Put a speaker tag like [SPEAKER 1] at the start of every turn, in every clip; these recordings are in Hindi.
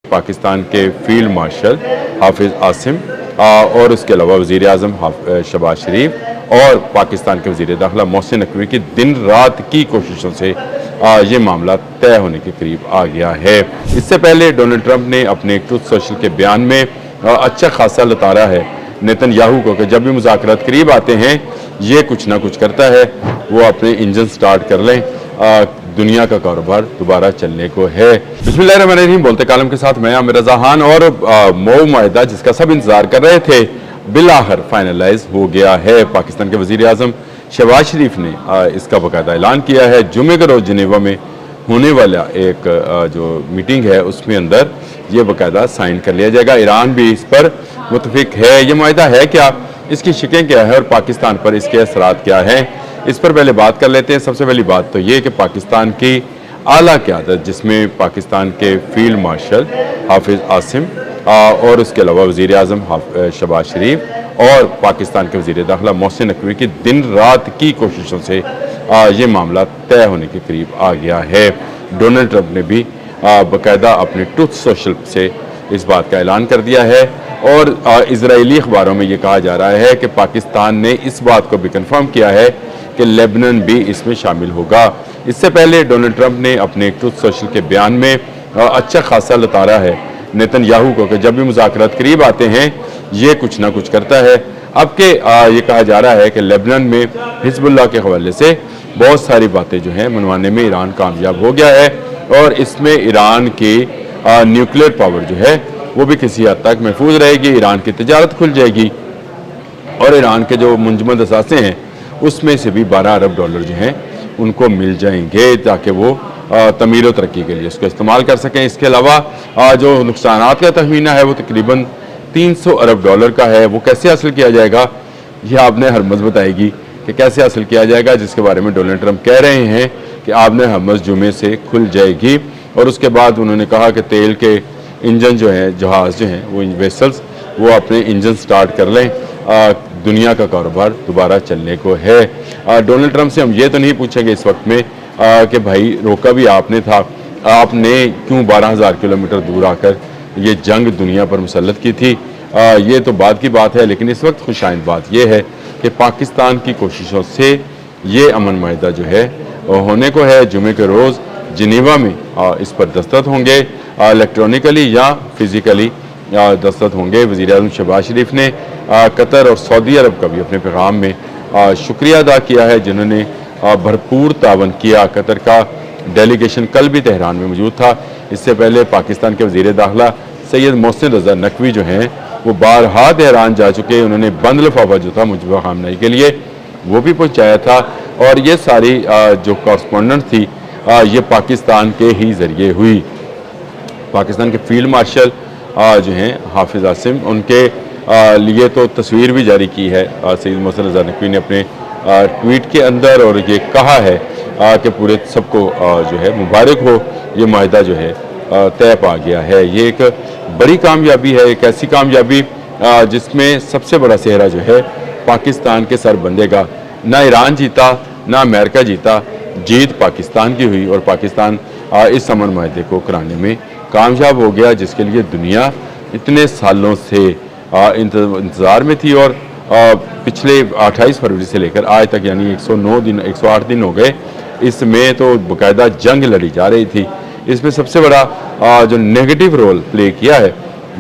[SPEAKER 1] पाकिस्तान के फील्ड मार्शल हाफिज़ आसिम और उसके अलावा वज़ीर आज़म शहबाज शरीफ और पाकिस्तान के वज़ीर दाखिला मोहसिन नकवी की दिन रात की कोशिशों से ये मामला तय होने के करीब आ गया है। इससे पहले डोनाल्ड ट्रंप ने अपने ट्रूथ सोशल के बयान में अच्छा खासा लतारा है नेतन्याहू को कि जब भी मुज़ाकरात करीब आते हैं ये कुछ ना कुछ करता है, वो अपने इंजन स्टार्ट कर लें, दुनिया का कारोबार दोबारा चलने को है। बिस्मिल्लाहिर्रहमानिर्रहीम, बोलते कालम के साथ मैं आमिर रज़ा खान और मऊ माहिदा जिसका सब इंतजार कर रहे थे बिलाखिर फाइनलाइज हो गया है। पाकिस्तान के वज़ीर आज़म शहबाज शरीफ ने इसका बाकायदा ऐलान किया है। जुमे के रोज़ जिनेवा में होने वाला एक जो मीटिंग है उसमें अंदर ये बाकायदा साइन कर लिया जाएगा। ईरान भी इस पर मुतफिक है। ये माहिदा है क्या, इसकी शिकें क्या है और पाकिस्तान पर इसके असरात क्या हैं, इस पर पहले बात कर लेते हैं। सबसे पहली बात तो ये कि पाकिस्तान की आला क़यादत जिसमें पाकिस्तान के फील्ड मार्शल हाफिज़ आसिम और उसके अलावा वज़ीर आज़म शहबाज शरीफ और पाकिस्तान के वज़ीर दाखिला मोहसिन नकवी की दिन रात की कोशिशों से ये मामला तय होने के करीब आ गया है। डोनाल्ड ट्रंप ने भी बाकायदा अपने ट्रूथ सोशल से इस बात का ऐलान कर दिया है और इजरायली अखबारों में ये कहा जा रहा है कि पाकिस्तान ने इस बात को भी कन्फर्म किया है कि लेबनान भी इसमें शामिल होगा। इससे पहले डोनाल्ड ट्रंप ने अपने ट्रूथ सोशल के बयान में अच्छा खासा लतारा है नेतन्याहू को कि जब भी मुज़ाकरात करीब आते हैं ये कुछ ना कुछ करता है। अब के ये कहा जा रहा है कि लेबनान में हिजबुल्लाह के हवाले से बहुत सारी बातें जो हैं मनवाने में ईरान कामयाब हो गया है और इसमें ईरान की न्यूक्लियर पावर जो है वो भी किसी हद तक महफूज रहेगी। ईरान की तजारत खुल जाएगी और ईरान के जो मुंजमद असासे हैं उसमें से भी 12 अरब डॉलर जो हैं उनको मिल जाएंगे ताकि वो तमीर व तरक्की के लिए इसको इस्तेमाल कर सकें। इसके अलावा जो नुकसानात का तखमीना है वो तकरीबन 300 अरब डॉलर का है। वो कैसे हासिल किया जाएगा ये आपने हरमज़ बताएगी कि कैसे हासिल किया जाएगा, जिसके बारे में डोनाल्ड ट्रंप कह रहे हैं कि आपने हरमज़ जुमे से खुल जाएगी। और उसके बाद उन्होंने कहा कि तेल के इंजन जो हैं, जहाज़ जो हैं, वो वेसल्स वो अपने इंजन स्टार्ट कर लें, दुनिया का कारोबार दोबारा चलने को है। डोनाल्ड ट्रंप से हम ये तो नहीं पूछेंगे इस वक्त में कि भाई रोका भी आपने था, आपने क्यों 12,000 किलोमीटर दूर आकर ये जंग दुनिया पर मुसल्लत की थी, ये तो बाद की बात है। लेकिन इस वक्त खुशाइंद बात यह है कि पाकिस्तान की कोशिशों से ये अमन माहिदा जो है होने को है। जुमे के रोज़ जिनेवा में इस पर दस्तखत होंगे, इलेक्ट्रॉनिकली या फिज़िकली दस्तखत होंगे। वज़ीर आज़म शहबाज शरीफ ने कतर और सऊदी अरब का भी अपने पैगाम में शुक्रिया अदा किया है जिन्होंने भरपूर तावन किया। कतर का डेलीगेशन कल भी तेहरान में मौजूद था। इससे पहले पाकिस्तान के वज़ीर दाखिला सैयद मोहसिन रज़ा नकवी जो हैं वो बारहा तेहरान जा चुके। उन्होंने बंद लिफाफा जो था मुजबा खामनई के लिए वो भी पहुँचाया था और ये सारी जो कॉरस्पॉन्डेंट थी ये पाकिस्तान के ही ज़रिए हुई। पाकिस्तान के फील्ड मार्शल जो हैं हाफिज़ आसिम, उनके लिए तो तस्वीर भी जारी की है सैयद मोहसिन रज़ा नकवी ने अपने ट्वीट के अंदर और ये कहा है कि पूरे सबको जो है मुबारक हो, ये माहिदा जो है तय पा गया है। ये एक बड़ी कामयाबी है, एक ऐसी कामयाबी जिसमें सबसे बड़ा सेहरा जो है पाकिस्तान के सर बंधेगा। ना ईरान जीता ना अमेरिका जीता, जीत पाकिस्तान की हुई और पाकिस्तान इस अमन माहिदे को कराने में कामयाब हो गया जिसके लिए दुनिया इतने सालों से इंतज़ार में थी। और पिछले 28 फरवरी से लेकर आज तक यानी 109 दिन 108 दिन हो गए, इसमें तो बाकायदा जंग लड़ी जा रही थी। इसमें सबसे बड़ा जो नेगेटिव रोल प्ले किया है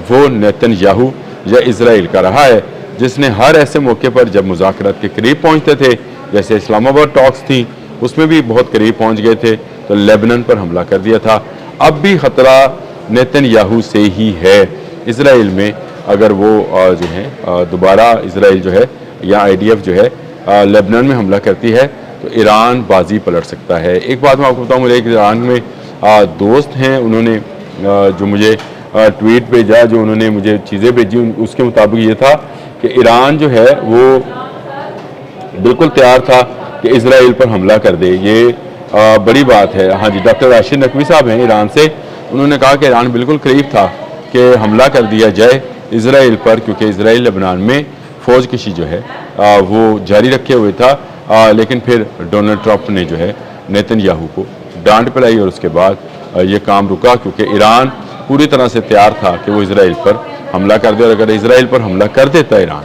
[SPEAKER 1] वो नेतन्याहू या इजराइल का रहा है, जिसने हर ऐसे मौके पर जब मुज़ाकरात के करीब पहुँचते थे, जैसे इस्लामाबाद टॉक्स थी उसमें भी बहुत करीब पहुँच गए थे, तो लेबनान पर हमला कर दिया था। अब भी ख़तरा नेतन्याहू से ही है। इजराइल में अगर वो जो है दोबारा इजराइल जो है या IDF जो है लेबनान में हमला करती है तो ईरान बाजी पलट सकता है। एक बात मैं आपको बताऊँ, मेरे एक ईरान में दोस्त हैं, उन्होंने जो मुझे ट्वीट भेजा, जो उन्होंने मुझे चीज़ें भेजी, उसके मुताबिक ये था कि ईरान जो है वो बिल्कुल तैयार था कि इजराइल पर हमला कर दे। ये बड़ी बात है। हाँ जी, डॉक्टर राशिद नकवी साहब हैं ईरान से, उन्होंने कहा कि ईरान बिल्कुल करीब था कि हमला कर दिया जाए इजराइल पर, क्योंकि इजराइल लेबनान में फ़ौज कशी जो है वो जारी रखे हुए था। लेकिन फिर डोनाल्ड ट्रंप ने जो है नेतन्याहू को डांट पिलाई और उसके बाद ये काम रुका, क्योंकि ईरान पूरी तरह से तैयार था कि वो इसराइल पर हमला कर दे, और अगर इसराइल पर हमला कर देता ईरान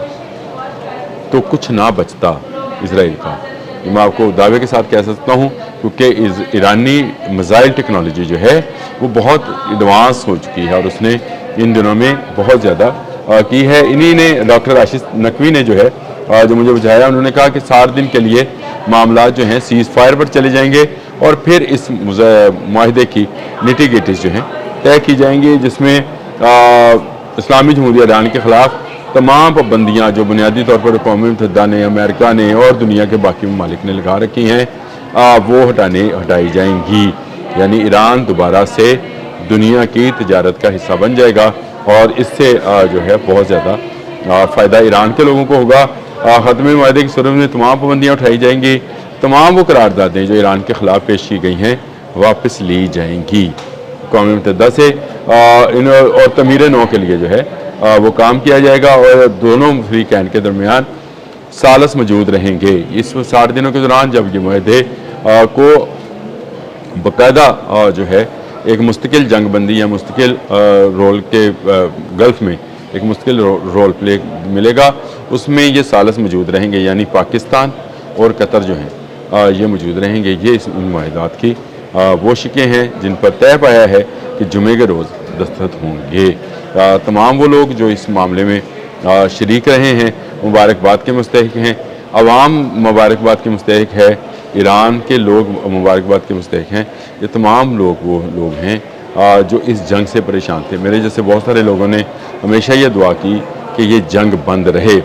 [SPEAKER 1] तो कुछ ना बचता इसराइल का। ये मैं आपको दावे के साथ कह सकता हूँ, क्योंकि ईरानी मिसाइल टेक्नोलॉजी जो है वो बहुत एडवांस हो चुकी है और उसने इन दिनों में बहुत ज़्यादा की है। इन्हीं ने डॉक्टर आशीष नकवी ने जो है जो मुझे बुझाया, उन्होंने कहा कि 60 दिन के लिए मामला जो हैं सीज़ फायर पर चले जाएंगे और फिर इस माहदे की निटिगेटिस जो हैं तय की जाएंगी, जिसमें इस्लामी जमहूरिया ईरान के ख़िलाफ़ तमाम पाबंदियाँ जो बुनियादी तौर पर कौमी मुत्तहिदा ने, अमेरिका ने और दुनिया के बाकी ममालिक ने लगा रखी हैं वो हटाई जाएंगी। यानी ईरान दोबारा से दुनिया की तजारत का हिस्सा बन जाएगा और इससे जो है बहुत ज़्यादा फ़ायदा ईरान के लोगों को होगा। ख़त्म माहदे की सूरत में तमाम पाबंदियाँ उठाई जाएंगी, तमाम वो करारदादें जो ईरान के ख़िलाफ़ पेश की गई हैं वापस ली जाएंगी कौमी मुत्तहिदा से, और तमीर नौ के लिए जो है वो काम किया जाएगा और दोनों फ्रीकैन के दरमियान सालस मौजूद रहेंगे। इस 60 दिनों के दौरान जब ये माहदे को बाकायदा जो है एक मुस्तकिल जंग बंदी या मुस्तकिल रोल के गल्फ़ में एक मुस्तकिल रोल प्ले मिलेगा, उसमें ये सालस मौजूद रहेंगे। यानी पाकिस्तान और कतर जो हैं ये मौजूद रहेंगे। ये इस माहदात की वो शिकें हैं जिन पर तय पाया है कि जुमे के रोज़ दस्तखत होंगे। तमाम वो लोग जो इस मामले में शरीक रहे हैं मुबारकबाद के मुस्तहिक हैं, अवाम मुबारकबाद के मुस्तहिक है, ईरान के लोग मुबारकबाद के मुस्तहिक हैं। ये तमाम लोग वो लोग हैं जो इस जंग से परेशान थे। मेरे जैसे बहुत सारे लोगों ने हमेशा ये दुआ की कि ये जंग बंद रहे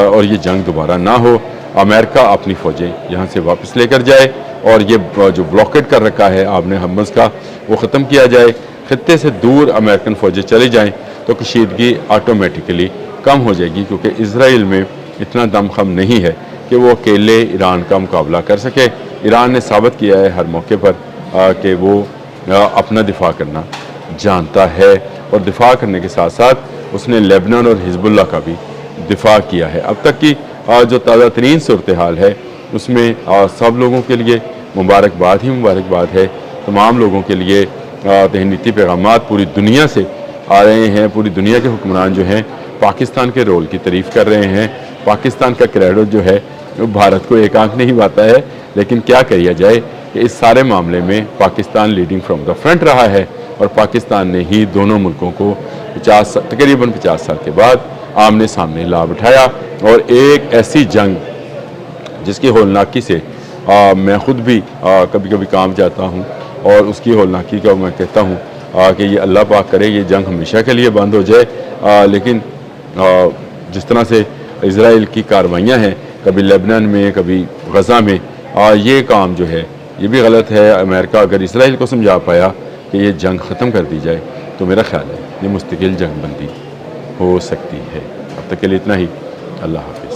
[SPEAKER 1] और ये जंग दोबारा ना हो, अमेरिका अपनी फ़ौजें यहाँ से वापस लेकर जाए और ये जो ब्लॉकेट कर रखा है आपने हमस का वो ख़त्म किया जाए, खत्ते से दूर अमेरिकन फ़ौजें चली जाएँ तो कशीदगी ऑटोमेटिकली कम हो जाएगी, क्योंकि इसराइल में इतना दमखम नहीं है कि वो अकेले ईरान का मुकाबला कर सके। ईरान ने साबित किया है हर मौके पर कि वो अपना दिफा करना जानता है और दिफा करने के साथ साथ उसने लेबनान और हिजबुल्लाह का भी दिफा किया है। अब तक की जो ताज़ा तरीन सूरत हाल है उसमें सब लोगों के लिए मुबारकबाद ही मुबारकबाद है। तमाम लोगों के लिए तहनीती पैगामात पूरी दुनिया से आ रहे हैं। पूरी दुनिया के हुक्मरान जो हैं पाकिस्तान के रोल की तारीफ़ कर रहे हैं। पाकिस्तान का क्रेडिट जो है वो भारत को एक आंख नहीं पाता है, लेकिन क्या किया जाए कि इस सारे मामले में Pakistan leading from the front रहा है और पाकिस्तान ने ही दोनों मुल्कों को तकरीबन 50 साल के बाद आमने सामने ला बिठाया और एक ऐसी जंग जिसकी होलनाकी से मैं ख़ुद भी कभी कभी काम जाता हूँ और उसकी होलनाकी का मैं कहता हूँ कि ये अल्लाह पाक करे ये जंग हमेशा के लिए बंद हो जाए। लेकिन जिस तरह से इसराइल की कार्रवाइयाँ हैं कभी लेबनान में कभी गज़ा में, ये काम जो है ये भी गलत है। अमेरिका अगर इसराइल को समझा पाया कि ये जंग ख़त्म कर दी जाए तो मेरा ख्याल है ये मुस्तकिल जंग बंदी हो सकती है। अब तक के लिए इतना ही। अल्लाह हाफ़िज़।